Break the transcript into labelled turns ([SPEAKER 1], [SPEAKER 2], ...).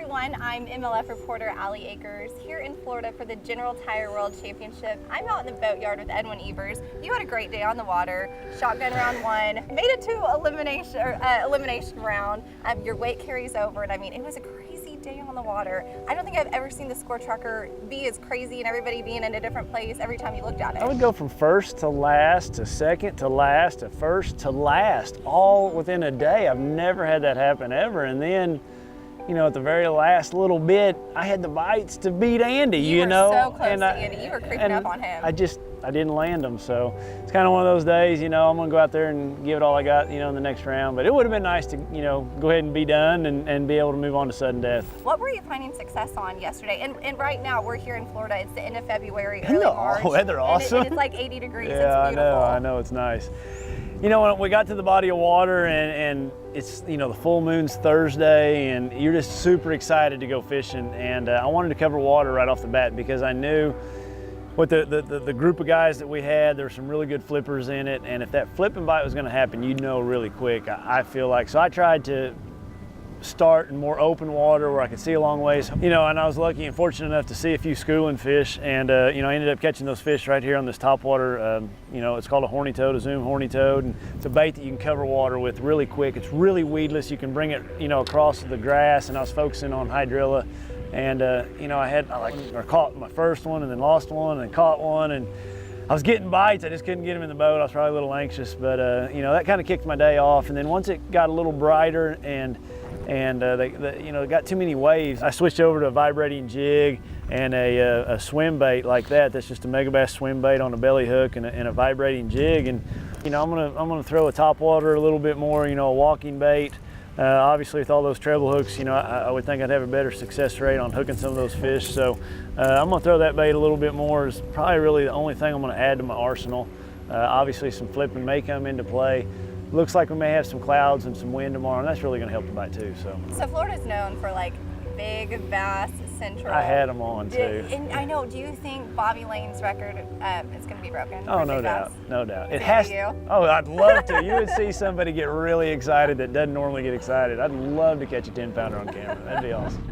[SPEAKER 1] everyone, I'm MLF reporter Allie Akers here in Florida for the General Tire World Championship. I'm out in the boatyard with Edwin. You had a great day on the water, shotgun round one, made it to elimination round. Your weight carries over, and I mean, it was a crazy day on the water. I don't think I've ever seen the score tracker be as crazy and everybody being in a different place every time you looked at it.
[SPEAKER 2] I would go from first to last to second to last to first to last, all within a day. I've never had that happen ever. And then, you know, at the very last little bit, I had the bites to beat Andy, you know.
[SPEAKER 1] You were so close to Andy. You were creeping up on him.
[SPEAKER 2] I didn't land them. So it's kind of one of those days, you know, I'm going to go out there and give it all I got, you know, in the next round. But it would have been nice to, you know, go ahead and be done and be able to move on to sudden death.
[SPEAKER 1] What were you finding success on yesterday? And right now, we're here in Florida. It's the end of February, early March.
[SPEAKER 2] Oh, weather awesome.
[SPEAKER 1] And it's like 80 degrees.
[SPEAKER 2] Yeah,
[SPEAKER 1] it's beautiful.
[SPEAKER 2] I know, it's nice. You know, when we got to the body of water and it's, you know, the full moon's Thursday and you're just super excited to go fishing. And I wanted to cover water right off the bat because I knew with the group of guys that we had, there were some really good flippers in it. And if that flipping bite was going to happen, you'd know really quick, I feel like. So I tried to start in more open water where I could see a long ways, you know, and I was lucky and fortunate enough to see a few schooling fish, and you know, I ended up catching those fish right here on this top water. You know, it's called a horny toad, a zoom horny toad, and it's a bait that you can cover water with really quick. It's really weedless. You can bring it, you know, across the grass, and I was focusing on hydrilla, and you know, I caught my first one and then lost one and caught one, and I was getting bites. I just couldn't get them in the boat. I was probably a little anxious, but you know, that kind of kicked my day off. And then once it got a little brighter and they you know, got too many waves, I switched over to a vibrating jig and a swim bait like that. That's just a megabass swim bait on a belly hook and a vibrating jig. And you know, I'm gonna throw a topwater a little bit more. You know, a walking bait. Obviously, with all those treble hooks, you know, I would think I'd have a better success rate on hooking some of those fish. So I'm gonna throw that bait a little bit more. It's probably really the only thing I'm gonna add to my arsenal. Obviously, some flipping may come into play. Looks like we may have some clouds and some wind tomorrow, and that's really going to help the bite too. So
[SPEAKER 1] Florida's known for like big, vast, central.
[SPEAKER 2] I had them on too.
[SPEAKER 1] And I know. Do you think Bobby Lane's record is going to be broken?
[SPEAKER 2] Oh, no doubt, no doubt.
[SPEAKER 1] It has.
[SPEAKER 2] Oh, I'd love to. You would see somebody get really excited that doesn't normally get excited. I'd love to catch a 10-pounder on camera. That'd be awesome.